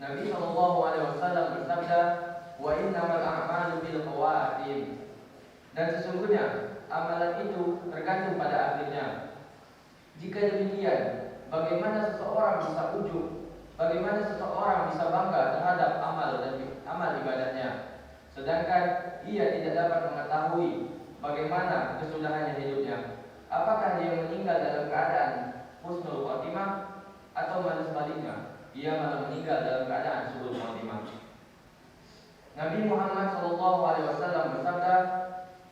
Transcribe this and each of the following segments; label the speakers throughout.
Speaker 1: Nabi SAW bersabda, wa innamal a'malu bil khawatim. Dan sesungguhnya amalan itu tergantung pada akhirnya. Jika demikian, bagaimana seseorang bisa ujub, bagaimana seseorang bisa bangga terhadap amal ibadahnya, sedangkan ia tidak dapat mengetahui bagaimana kesudahannya hidupnya? Apakah dia meninggal dalam keadaan husnul khotimah atau malah sebaliknya, ia malah meninggal dalam keadaan su'ul khotimah? Nabi Muhammad SAW bersabda,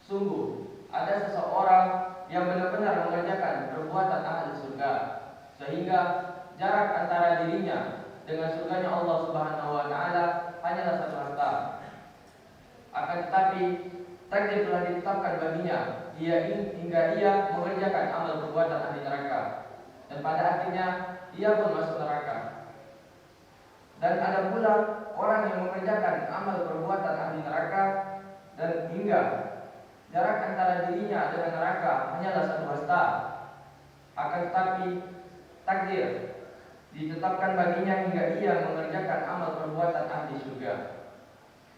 Speaker 1: sungguh ada seseorang yang benar-benar mengerjakan perbuatan ahli surga, sehingga jarak antara dirinya dengan surganya Allah Subhanahu wa taala hanyalah satu hasta. Akan tetapi takdir telah ditetapkan baginya hingga ia mengerjakan amal perbuatan ahli neraka, dan pada akhirnya ia pun masuk neraka. Dan ada pula orang yang mengerjakan amal perbuatan ahli neraka dan hingga jarak antara dirinya dengan neraka hanyalah satu hasta. Akan tetapi takdir ditetapkan baginya hingga ia mengerjakan amal perbuatan ahli surga,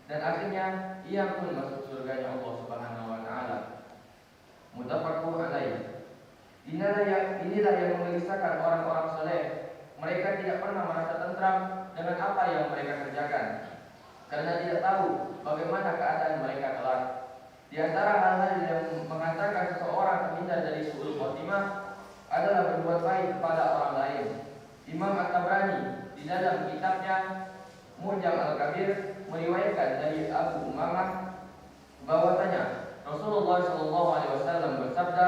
Speaker 1: dan akhirnya ia pun masuk surganya Allah Subhanahu wa taala. Muttafaqun alaih. Inilah yang mengisahkan orang-orang saleh. Mereka tidak pernah merasa tentram dengan apa yang mereka kerjakan, karena tidak tahu bagaimana keadaan mereka kelak. Di antara hal-hal yang mengatakan seseorang terhindar dari su'ul khotimah adalah berbuat baik kepada orang lain. Imam At-Tabrani di dalam kitabnya Mu'jam Al-Kabir meriwayatkan dari Abu Umamah bahwasanya Rasulullah SAW bersabda,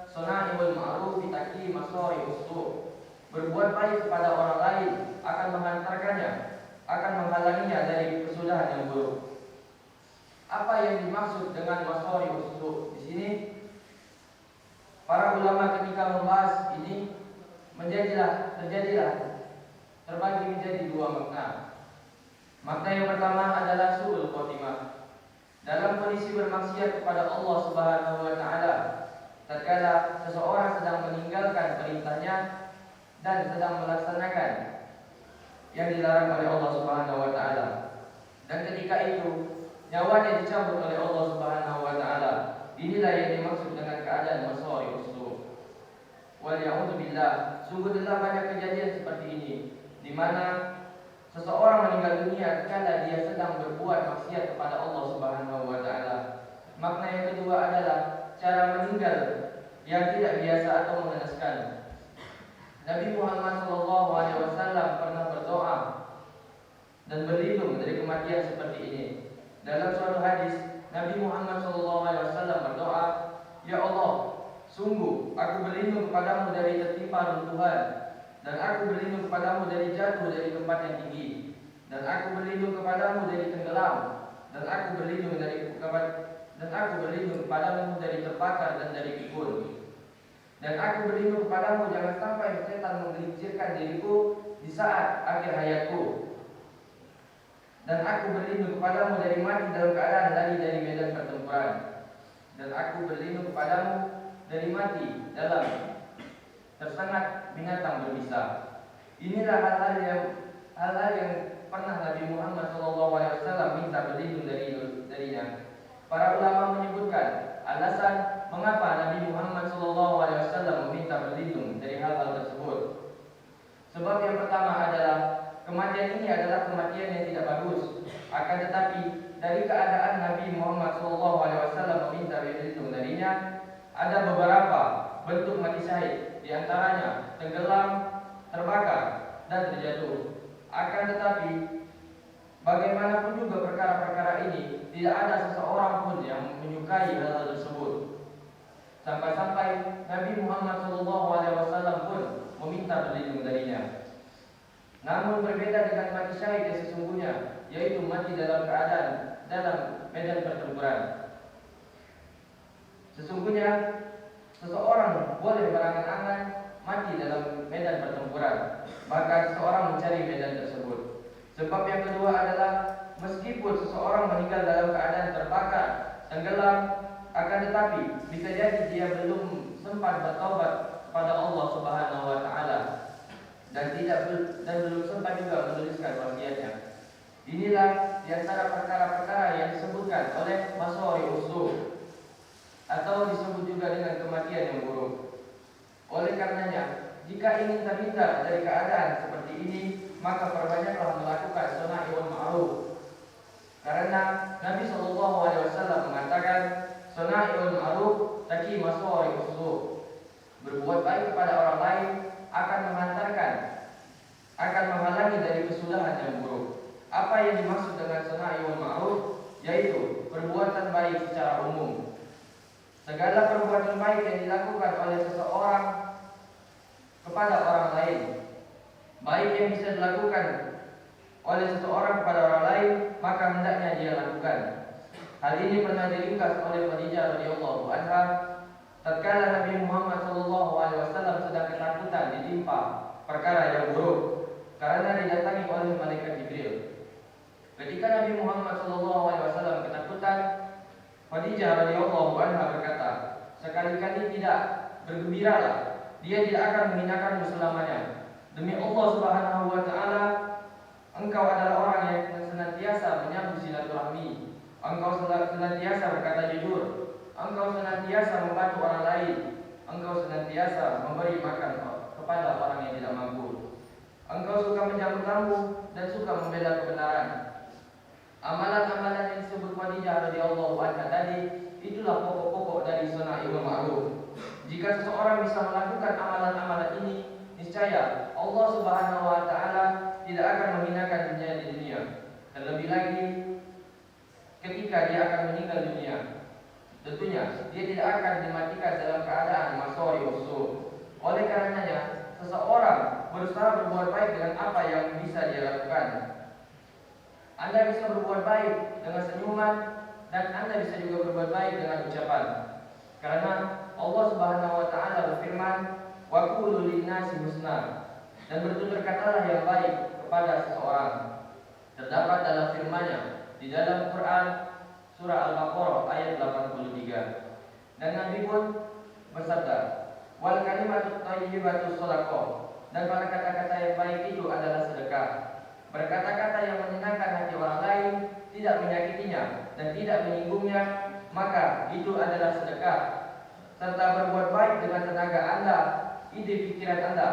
Speaker 1: "Suna'ibul ma'ruf fi taqi masari ustu." Berbuat baik kepada orang lain akan menghantarkannya, akan menghalanginya dari kesudahan yang buruk. Apa yang dimaksud dengan masari ustu di sini? Para ulama ketika membahas ini terbagi menjadi dua makna. Makna yang pertama adalah su'ul khotimah, dalam kondisi bermaksiat kepada Allah Subhanahu wa taala, tatkala seseorang sedang meninggalkan perintahnya dan sedang melaksanakan yang dilarang oleh Allah Subhanahu wa taala, dan ketika itu nyawanya dicabut oleh Allah Subhanahu wa taala. Inilah yang dimaksud dengan keadaan masari ustu. Wal ya'udzubillah, sungguh telah banyak kejadian seperti ini di mana seseorang meninggal dunia tatkala dia sedang berbuat maksiat kepada Allah Subhanahu wa taala. Makna yang kedua adalah cara meninggal yang tidak biasa atau mengenaskan. Nabi Muhammad SAW pernah berdoa dan berlindung dari kematian seperti ini. Dalam suatu hadis, Nabi Muhammad SAW berdoa, "Ya Allah, sungguh aku berlindung kepadamu dari tertimpa runtuhan, dan aku berlindung kepadamu dari jatuh dari tempat yang tinggi, dan aku berlindung kepadamu dari tenggelam, dan aku berlindung kepadamu dari terbakar dan dari pikun. Dan aku berlindung kepadamu jangan sampai setan menggelincirkan diriku di saat akhir hayatku. Dan aku berlindung kepadamu dari mati dalam keadaan lari dari medan pertempuran. Dan aku berlindung kepadamu dari mati dalam tersengat binatang berbisa." Inilah hal-hal yang pernah Nabi Muhammad SAW minta berlindung darinya. Para ulama menyebutkan alasan mengapa Nabi Muhammad SAW meminta berlindung dari hal-hal tersebut. Sebab yang pertama adalah kematian ini adalah kematian yang tidak bagus. Akan tetapi dari keadaan Nabi Muhammad SAW meminta berlindung darinya, ada beberapa bentuk mati syahid, di antaranya tenggelam, terbakar, dan terjatuh. Akan tetapi bagaimanapun juga perkara-perkara ini, tidak ada seseorang pun yang menyukai hal-hal tersebut. Sampai-sampai Nabi Muhammad SAW pun meminta berlindung darinya. Namun berbeda dengan mati syahid yang sesungguhnya, yaitu mati dalam medan pertempuran. Sesungguhnya seseorang boleh berangan-angan mati dalam medan pertempuran, maka seseorang mencari medan tersebut. Sebab yang kedua adalah meskipun seseorang meninggal dalam keadaan terbakar, tenggelam, akan tetapi bisa jadi dia belum sempat bertaubat kepada Allah Subhanahu wa taala dan belum sempat juga menuliskan wasiatnya. di antara perkara-perkara yang disebutkan oleh Masori Usul, atau disebut juga dengan kematian yang buruk. Oleh karenanya, jika ingin terhindar dari keadaan seperti ini, maka perbanyaklah melakukan shana'iul ma'ruf. Karena Nabi SAW mengatakan, shana'iul ma'ruf taki masori usul. Berbuat baik kepada orang lain akan menghalangi dari kesalahan yang buruk. Apa yang dimaksud dengan shana'iul ma'ruf? Yaitu perbuatan baik secara umum. Segala perbuatan baik yang dilakukan oleh seseorang kepada orang lain, baik yang bisa dilakukan oleh seseorang kepada orang lain, maka hendaknya dia lakukan. Hal ini pernah diringkas oleh Khadijah radhiyallahu anha tatkala Nabi Muhammad SAW sedang ketakutan ditimpa perkara yang buruk karena didatangi oleh malaikat Jibril. Ketika Nabi Muhammad SAW ketakutan, Khadijah radhiyallahu anha berkata, sekali-kali tidak, bergembiralah, dia tidak akan menghinakanmu selamanya. Demi Allah Subhanahu wa taala, engkau adalah orang yang senantiasa menyambung silaturahmi. Engkau senantiasa berkata jujur. Engkau senantiasa membantu orang lain. Engkau senantiasa memberi makan kepada orang yang tidak mampu. Engkau suka menjamu tamu dan suka membela kebenaran. Amalan-amalan yang disebut Khadijah radhiyallahu anha tadi, itulah pokok-pokok dari shana'iul ma'ruf. Jika seseorang bisa melakukan amalan-amalan ini, niscaya Allah Subhanahu wa taala tidak akan menghinakan dia di dunia. Terlebih lagi ketika dia akan meninggal dunia, tentunya dia tidak akan dimatikan dalam keadaan masori usul. Oleh karenanya, seseorang berusaha berbuat baik dengan apa yang bisa dia lakukan. Anda bisa berbuat baik dengan senyuman, dan Anda bisa juga berbuat baik dengan ucapan. Karena Allah Subhanahu wa taala berfirman, "Wa qulu lin-nasi husna." Dan bertutur-katalah yang baik kepada seseorang. Terdapat dalam firman-Nya di dalam Quran surah Al-Baqarah ayat 83. Dan Nabi pun bersabda, "Wal kalimatut thayyibatu shadaqah." Dan para kata-kata yang baik itu adalah sedekah. Berkata-kata yang menyenangkan hati orang lain, tidak menyakitinya dan tidak menyinggungnya, maka itu adalah sedekah. Serta berbuat baik dengan tenaga Anda, ide pikiran Anda,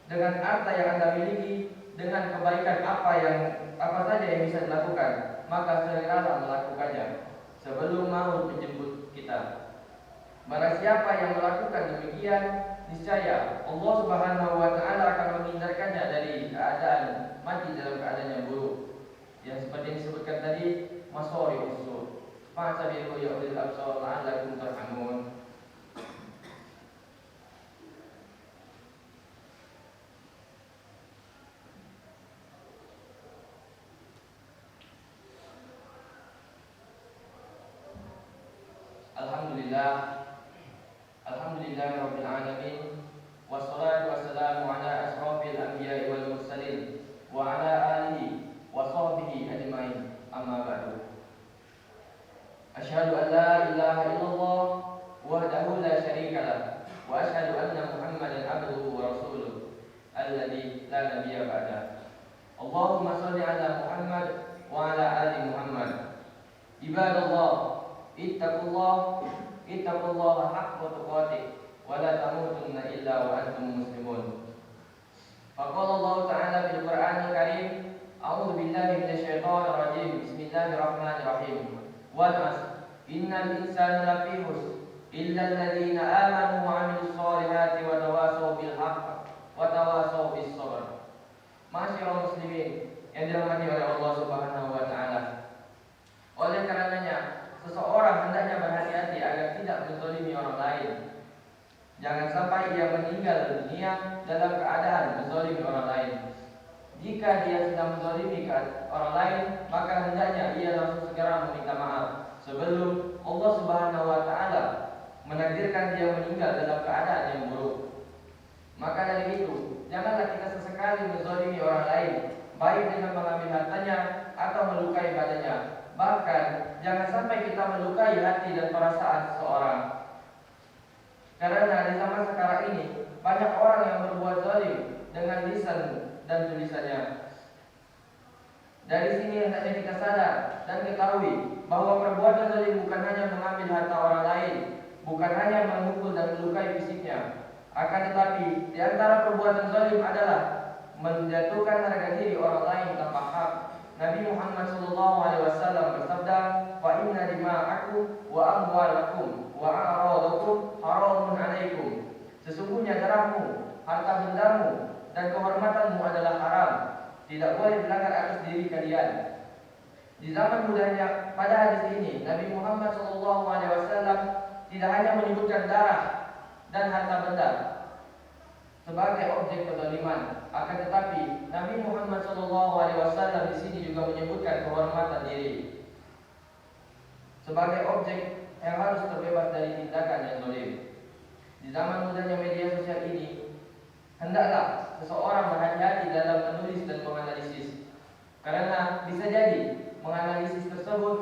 Speaker 1: dengan harta yang Anda miliki, dengan kebaikan apa saja yang bisa dilakukan, maka segeralah melakukannya sebelum maut menjemput kita. Barang siapa yang melakukan demikian, niscaya Allah Subhanahu wa taala akan menghindarkannya dari keadaan mati dalam keadaan yang buruk, yang seperti yang disebutkan tadi, masori usul. Fa'tabiru ya ulil absar la'allakum turhamun. Alhamdulillahirabbil alamin, wassalatu wassalamu ala asrofil anbiya'i wal mursalin wa ala alihi wa sahbihi ajma'in. Amma ba'du. Asyhadu an la ilaha illallah wahdahu la syarika lah, wa asyhadu anna Muhammadan abduhu wa rasuluh alladzi la nabiyya ba'da. Allahumma shalli ala Muhammad wa ala ali Muhammad. Ibadallah, ittaqullaha haqqa tuqatih wa la tamutunna illa wa antum muslimun. Faqala Allah Ta'ala bil Qur'anil Karim, a'udzu billahi minasy syaithanir rajim. Bismillahirrahmanirrahim. Wal 'asr, innal insana lafi khusr illa alladziina aamanu wa 'amilus shalihati wa tawassaw bil haqq wa tawassaw bis sabr. Ma'asyiral muslimin yang dirahmati oleh Allah Subhanahu wa taala. Oleh karenanya, seseorang hendaknya berhati-hati agar tidak menzalimi orang lain. Jangan sampai dia meninggal dunia dalam keadaan menzalimi orang lain. Jika dia sedang menzalimi orang lain, maka hendaknya ia langsung segera meminta maaf sebelum Allah Subhanahu wa taala menakdirkan dia meninggal dalam keadaan yang buruk. Maka dari itu, janganlah kita sesekali menzalimi orang lain, baik dengan mengambil hartanya atau melukai badannya. Bahkan jangan sampai kita melukai hati dan perasaan seseorang. Karena di zaman sekarang ini banyak orang yang berbuat zalim dengan lisan dan tulisannya. Dari sini hendaknya kita sadar dan ketahui bahwa perbuatan zalim bukan hanya mengambil harta orang lain, bukan hanya memukul dan melukai fisiknya, akan tetapi di antara perbuatan zalim adalah menjatuhkan harga diri orang lain tanpa hak. Nabi Muhammad SAW bersabda, "Fa inna dima'akum wa amwalakum wa a'radakum haramun 'alaikum." Sesungguhnya darahmu, harta bendamu, dan kehormatanmu adalah haram. Tidak boleh dilanggar atas diri kalian. Di zaman mudanya pada hadis ini, Nabi Muhammad SAW tidak hanya menyebutkan darah dan harta benda sebagai objek kezaliman, akan tetapi Nabi Muhammad SAW di sini juga menyebutkan kehormatan diri sebagai objek yang harus terbebas dari tindakan yang zalim. Di zaman mudanya media sosial ini, hendaklah seseorang berhati-hati dalam menulis dan menganalisis, karena bisa jadi menganalisis tersebut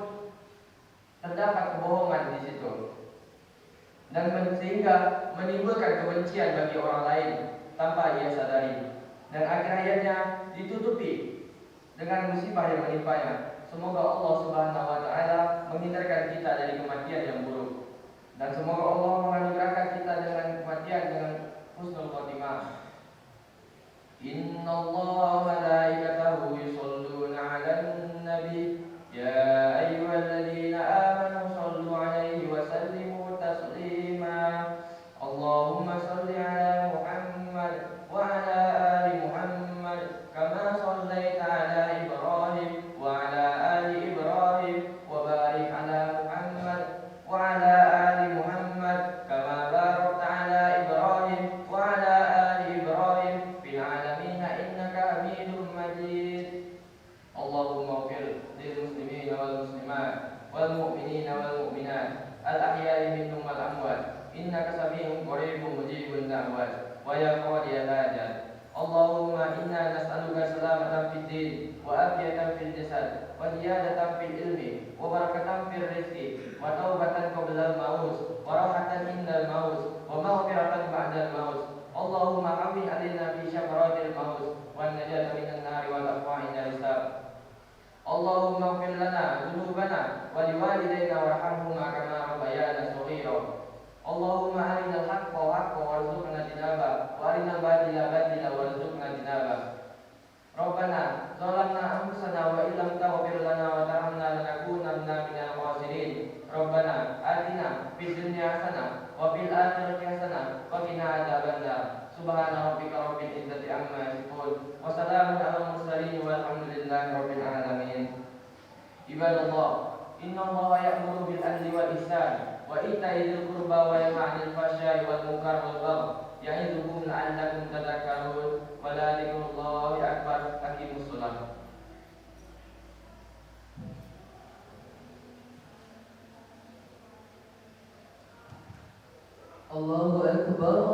Speaker 1: terdapat kebohongan di situ dan sehingga menimbulkan kebencian bagi orang lain tanpa ia sadari, dan akhir hayatnya ditutupi dengan musibah yang menimpanya. Semoga Allah Subhanahu wa taala menghindarkan kita dari kematian yang buruk, dan semoga Allah menganugerahkan kita dengan kematian dengan husnul khotimah. Inna Allah malaikatahu yusholluna 'alan nabi ya ayyuhalladzina amanu shallu 'alaihi wa sallimu taslima. Allahumma shalli 'ala Muhammad wa 'ala ali Muhammad kama shallaita 'ala Ibrahim wa 'ala ali Ibrahim wa barik 'ala Muhammad wa 'ala ali Muhammad kama barakta 'ala Ibrahim wa 'ala ali Ibrahim fil 'alamin innaka Hamidum Majid. Allahumma ighfir lil muslimin wal muslimat wal mu'minin wal mu'minat al ahya'i minhum wal amwat innaka sami'un qaribun mujibud da'wat wa ya qadiyal hajat. Allahumma inna nas'aluka salamatan fid din wa afiyatan fil jasad wa ziyadatan fil ilmi wa barakatan fil rizqi wa taubatan qabla al maut wa rahatan indal maut wa maghfiratan ba'da al maut. Allahumma hawwin 'alaina fi syafaratil maut wan najata minan nari wal afwa 'inda hisab. Allahumma ighfir lana dhunubana wa liwalidayna warhamhuma kama rabbayana shaghira. Allahumma arinal haqqa haqqan warzuqna tinaba wa arinal batila batila warzuqna tinaba. Rabbana zalamna anfusana wa illam taghfir lana wa tarhamna lanakunanna minal khasirin. Rabbana atina fid dunya hasanah wa fil akhirati hasanah wa qina adzabannar. Subhana rabbika rabbil izzati amma yasifun wa salamun alal mursalin walhamdulillahi rabbil alamin. Ibadallah, innallaha ya'muru bil adli wal ihsan wa ita'i dzil qurba wa yanha 'anil fahsya'i wal munkar wal baghi ya'idukum la'allakum tadhakkarun. Wa la dzikrullahi akbar. Aqimus shalah. Allahu akbar.